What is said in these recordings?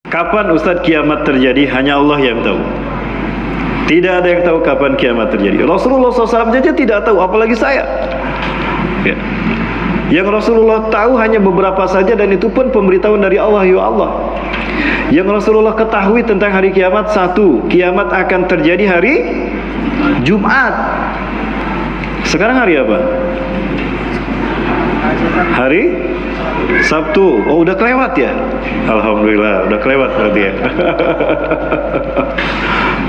Kapan Ustaz kiamat terjadi? Hanya Allah yang tahu. Tidak ada yang tahu kapan kiamat terjadi. Rasulullah SAW saja tidak tahu, apalagi saya. Ya. Yang Rasulullah tahu hanya beberapa saja, dan itu pun pemberitahuan dari Allah, ya Allah. Yang Rasulullah ketahui tentang hari kiamat, satu, kiamat akan terjadi hari Jumat. Sekarang hari apa? Hari Sabtu. Oh, udah kelewat ya? Alhamdulillah, udah kelewat berarti ya.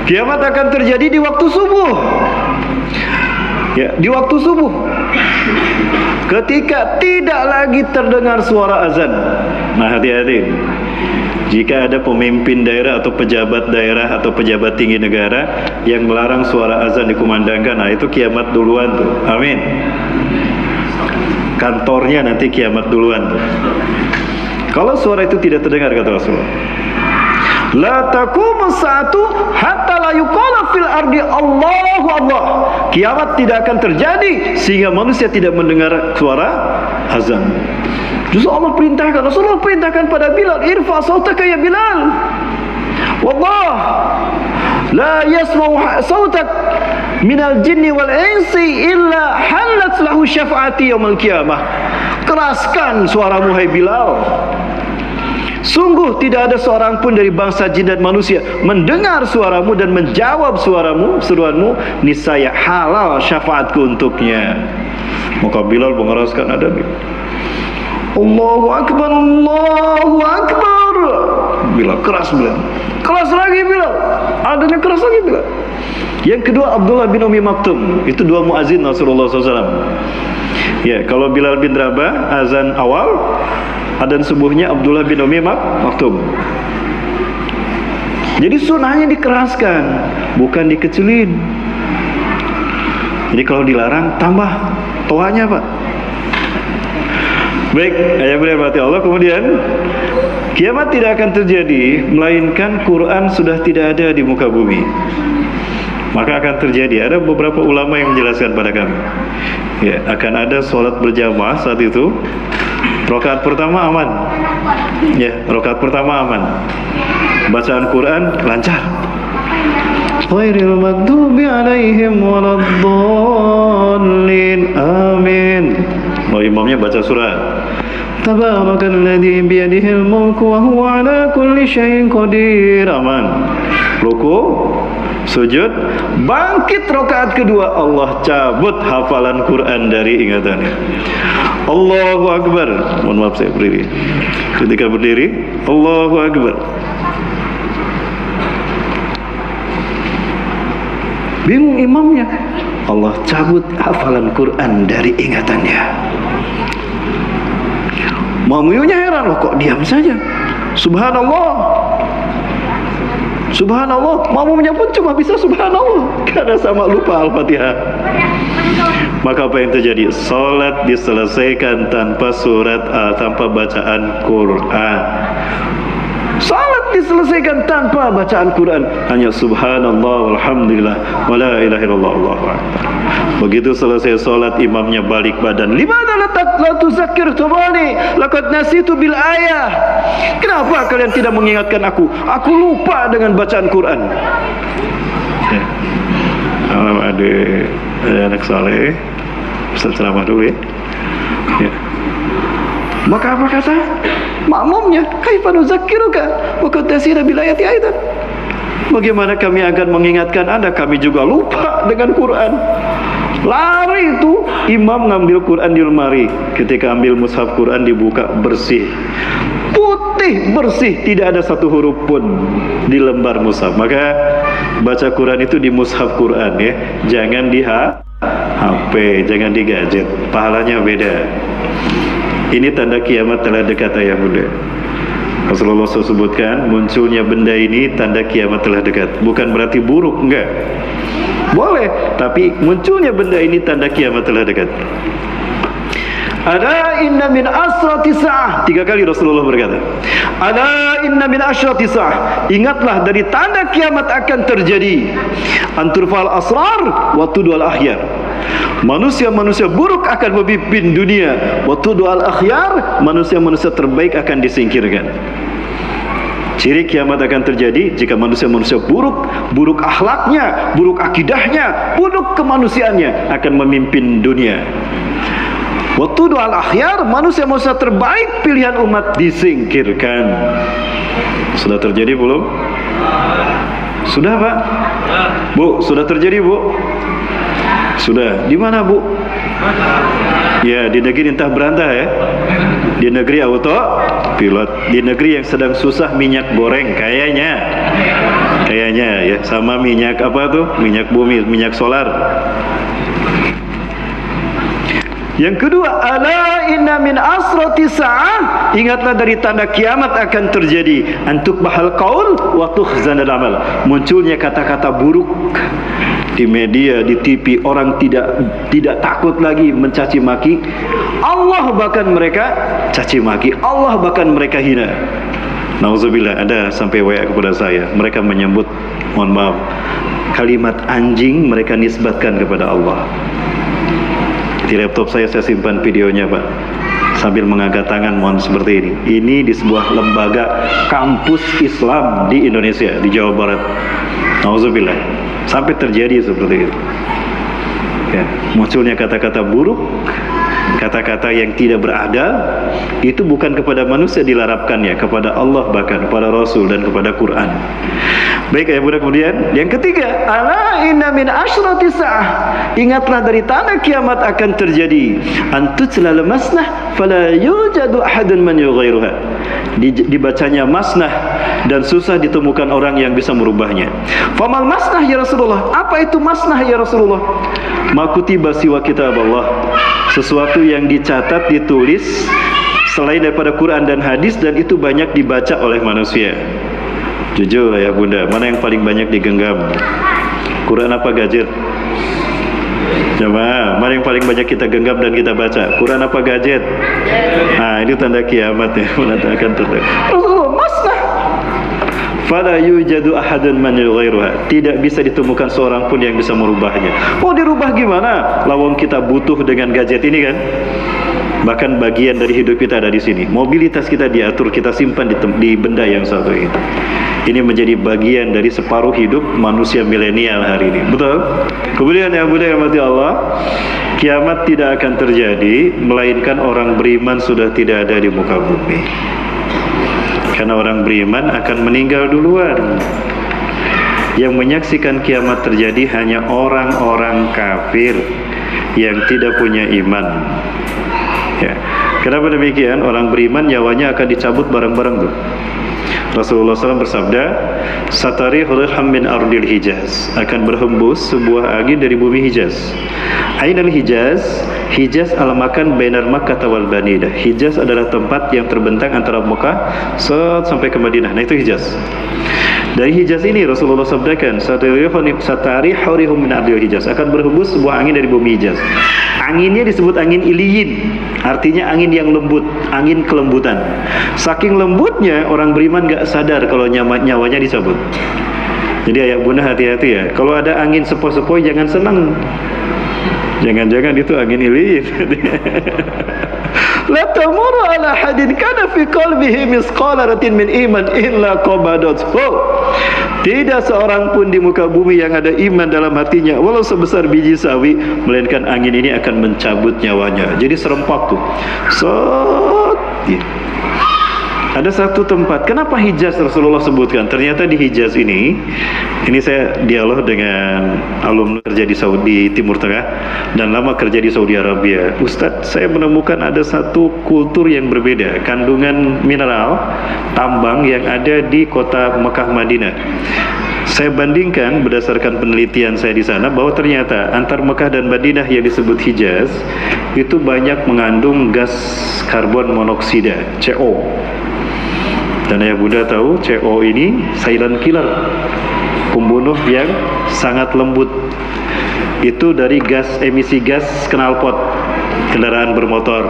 Kiamat akan terjadi di waktu subuh. Ya, di waktu subuh. Ketika tidak lagi terdengar suara azan. Nah, hati-hati. Jika ada pemimpin daerah atau pejabat daerah atau pejabat tinggi negara yang melarang suara azan dikumandangkan, nah itu kiamat duluan tuh. Amin. Kantornya nanti kiamat duluan tuh. Kalau suara itu tidak terdengar, kata Rasulullah, la taqumu sa'atu hatta la yuqala fil ardi Allahu Allah. Kiamat tidak akan terjadi sehingga manusia tidak mendengar suara azan. Justru Allah perintahkan, Rasulullah perintahkan pada Bilal, irfa sautaka ya Bilal. Wallah la yasma'u sautak minal jinni wal insi illa halat lahu syafa'ati yaumil qiyamah. Keraskan suaramu hai Bilal. Sungguh tidak ada seorang pun dari bangsa jin dan manusia mendengar suaramu dan menjawab suaramu, seruanmu, niscaya halal syafaatku untuknya. Maka Bilal mengeraskan adab. Allahu Akbar, Allahu Akbar. Bilal keras, Bilal. Keras lagi Bilal. Adanya keras lagi Bilal. Yang kedua Abdullah bin Umi Maktum. Itu dua muazin Rasulullah SAW. Ya, kalau Bilal bin Rabah azan awal, adzan subuhnya Abdullah bin Umi Maktum. Jadi sunnahnya dikeraskan, bukan dikecilin. Jadi kalau dilarang tambah toanya, Pak. Baik, ayat berarti Allah. Kemudian kiamat tidak akan terjadi melainkan Quran sudah tidak ada di muka bumi. Maka akan terjadi, ada beberapa ulama yang menjelaskan pada kami, ya, akan ada sholat berjamaah saat itu. Rakaat pertama aman, ya, rakaat pertama aman. Bacaan Quran lancar. Ghairil maghdubi alaihim waladdallin. Amin. Oh, imamnya baca surah Tabarakalladzi biyadihil mulku wa huwa ala kulli syai'in qadir. Aman. Ruku, sujud, bangkit rakaat kedua, Allah cabut hafalan Quran dari ingatannya. Allahu Akbar. Mohon maaf saya berdiri. Ketika berdiri, Allahu Akbar. Bingung imamnya, Allah cabut hafalan Quran dari ingatannya. Makmumnya heran, loh kok diam saja. Subhanallah. Subhanallah. Makmumnya pun cuma bisa subhanallah karena sama lupa Al-Fatihah. Maka apa yang terjadi? Salat diselesaikan tanpa surat, tanpa bacaan Quran. Salat diselesaikan tanpa bacaan Quran, hanya subhanallah walhamdulillah wala ilaha illallah Allahu akbar. Begitu selesai salat, imamnya balik badan. Limadza la tuzakkirtumani laqad nasitu bil ayah. Kenapa kalian tidak mengingatkan aku? Aku lupa dengan bacaan Quran. Ya. Kalau ada anak saleh, Ustaz ceramah dulu ya. Ya. Maka apa kata makmumnya? Kaifa nuzakkiruka wa qad nasina bil ayati aidan. Bagaimana kami akan mengingatkan Anda, kami juga lupa dengan Quran. Lari itu imam ngambil Quran di lemari. Ketika ambil mushaf Quran dibuka, bersih, putih bersih, tidak ada satu huruf pun di lembar mushaf. Maka baca Quran itu di mushaf Quran ya, jangan di HP, jangan di gadget. Pahalanya beda. Ini tanda kiamat telah dekat ayah muda. Rasulullah SAW sebutkan munculnya benda ini tanda kiamat telah dekat. Bukan berarti buruk, enggak. Boleh, tapi munculnya benda ini tanda kiamat telah dekat. Ala inna min asrati sa'ah. 3 kali Rasulullah berkata, ala inna min asrati sa'ah. Ingatlah dari tanda kiamat akan terjadi. Anturfal asrar wa tudwal akhyar. Manusia-manusia buruk akan memimpin dunia. Wa tudwal akhyar. Manusia-manusia terbaik akan disingkirkan. Ciri kiamat akan terjadi jika manusia-manusia buruk, buruk akhlaknya, buruk akidahnya, buruk kemanusiaannya akan memimpin dunia. Waktu doa al-akhyar, manusia-manusia terbaik pilihan umat disingkirkan. Sudah terjadi belum? Sudah, Pak? Bu, sudah terjadi, Bu? Sudah. Di mana, Bu? Ya, di negeri entah berantah ya. Di negeri auto pilot, di negeri yang sedang susah minyak goreng kayaknya ya, sama minyak apa tuh, minyak bumi, minyak solar. Yang kedua, ala inna min asrati sa'ah, ingatlah dari tanda kiamat akan terjadi antuk bahal qaul wa tukhzanal amal, munculnya kata-kata buruk di media, di TV. Orang tidak takut lagi mencaci maki Allah, bahkan mereka caci maki Allah, bahkan mereka hina. Nauzubillah, ada sampai WA kepada saya, mereka menyebut, mohon maaf, kalimat anjing mereka nisbatkan kepada Allah. Di laptop saya simpan videonya, Pak, sambil mengangkat tangan mohon seperti ini. Ini di sebuah lembaga kampus Islam di Indonesia, di Jawa Barat. Nauzubillah, sampai terjadi seperti itu. Ya, munculnya kata-kata buruk, kata-kata yang tidak beradab, itu bukan kepada manusia dilarapkannya, kepada Allah, bahkan kepada Rasul dan kepada Quran. Baik ya Bunda. Kemudian yang ketiga, ala inna min asyrati sa'ah, ingatlah dari tanda kiamat akan terjadi antutlal masnah fala yujadu ahadun man yughayruha, dibacanya masnah dan susah ditemukan orang yang bisa merubahnya. Famal masnah ya Rasulullah, apa itu masnah ya Rasulullah? Makutiba siwa kitab Allah, sesuatu yang dicatat, ditulis selain daripada Quran dan hadis, dan itu banyak dibaca oleh manusia. Jujur ya Bunda, mana yang paling banyak digenggam? Quran apa gadget? Coba, mana yang paling banyak kita genggam dan kita baca? Quran apa gadget? Nah, ini tanda kiamat ya, menandakan tanda. Rasulullah, masnah fala yujadu ahadun man yughayruha, tidak bisa ditemukan seorang pun yang bisa merubahnya. Oh, dirubah gimana? Lawang kita butuh dengan gadget ini kan? Bahkan bagian dari hidup kita ada di sini. Mobilitas kita diatur, kita simpan di benda yang satu ini. Ini menjadi bagian dari separuh hidup manusia milenial hari ini. Betul? Kemudian yang Bunda yang mati Allah, kiamat tidak akan terjadi melainkan orang beriman sudah tidak ada di muka bumi. Karena orang beriman akan meninggal duluan. Yang menyaksikan kiamat terjadi hanya orang-orang kafir yang tidak punya iman. Ya. Kenapa demikian? Orang beriman nyawanya akan dicabut bareng-bareng tuh. Rasulullah SAW bersabda, satarihul ham min ardil Hijaz, akan berhembus sebuah angin dari bumi Hijaz. Ainal Hijaz, Hijaz al-makan bainar Makkah wal Banidah. Hijaz adalah tempat yang terbentang antara Mekah sampai ke Madinah. Nah, itu Hijaz. Dari Hijaz ini Rasulullah sabdakan, satarihul min ardil Hijaz, akan berhembus sebuah angin dari bumi Hijaz. Anginnya disebut angin iliyin, artinya angin yang lembut, angin kelembutan. Saking lembutnya orang beriman gak sadar kalau nyawanya dicabut. Jadi ayah bunda hati-hati ya, kalau ada angin sepoi-sepoi jangan senang. Jangan-jangan itu angin iliyin. La tamuru ala hadin kana fi qalbihi misqala ratin min iman illa qabadathu. Tidak seorang pun di muka bumi yang ada iman dalam hatinya, walau sebesar biji sawi, melainkan angin ini akan mencabut nyawanya. Jadi serempak tuh. Ya. Ada satu tempat, kenapa Hijaz Rasulullah sebutkan? Ternyata di Hijaz ini saya dialog dengan alumni kerja di Saudi Timur Tengah dan lama kerja di Saudi Arabia. Ustadz, saya menemukan ada satu kultur yang berbeda, kandungan mineral tambang yang ada di kota Mekah Madinah. Saya bandingkan berdasarkan penelitian saya di sana bahwa ternyata antar Mekah dan Madinah yang disebut Hijaz itu banyak mengandung gas karbon monoksida, CO. Dan ya Bunda tahu CO ini silent killer, pembunuh yang sangat lembut. Itu dari emisi gas knalpot kendaraan bermotor.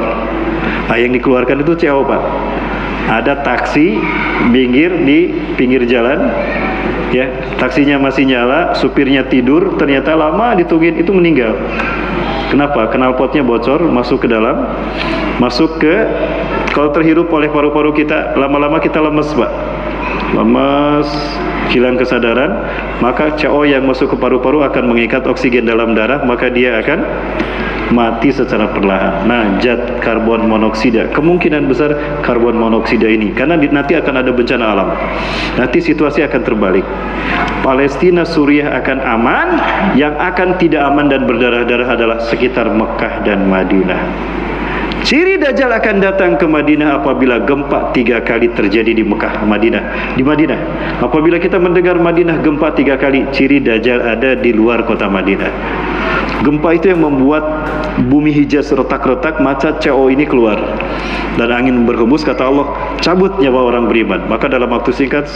Nah, yang dikeluarkan itu CO, Pak. Ada taksi minggir di pinggir jalan, ya, taksinya masih nyala, supirnya tidur, ternyata lama ditungguin itu meninggal. Kenapa? Knalpotnya bocor, masuk ke dalam, masuk ke, kalau terhirup oleh paru-paru kita, lama-lama kita lemes, Pak. lemas, hilang kesadaran, maka CO yang masuk ke paru-paru akan mengikat oksigen dalam darah, maka dia akan mati secara perlahan. Nah, zat karbon monoksida, kemungkinan besar karbon monoksida ini, karena nanti akan ada bencana alam, nanti situasi akan terbalik. Palestina, Suriah akan aman, yang akan tidak aman dan berdarah-darah adalah sekitar Mekah dan Madinah. Ciri Dajjal akan datang ke Madinah apabila gempa 3 kali terjadi di Mekah, Madinah. Di Madinah, apabila kita mendengar Madinah gempa 3 kali, ciri Dajjal ada di luar kota Madinah. Gempa itu yang membuat bumi hijaz retak-retak, maka CO ini keluar dan angin berhembus, kata Allah, cabut nyawa orang beriman. Maka dalam waktu singkat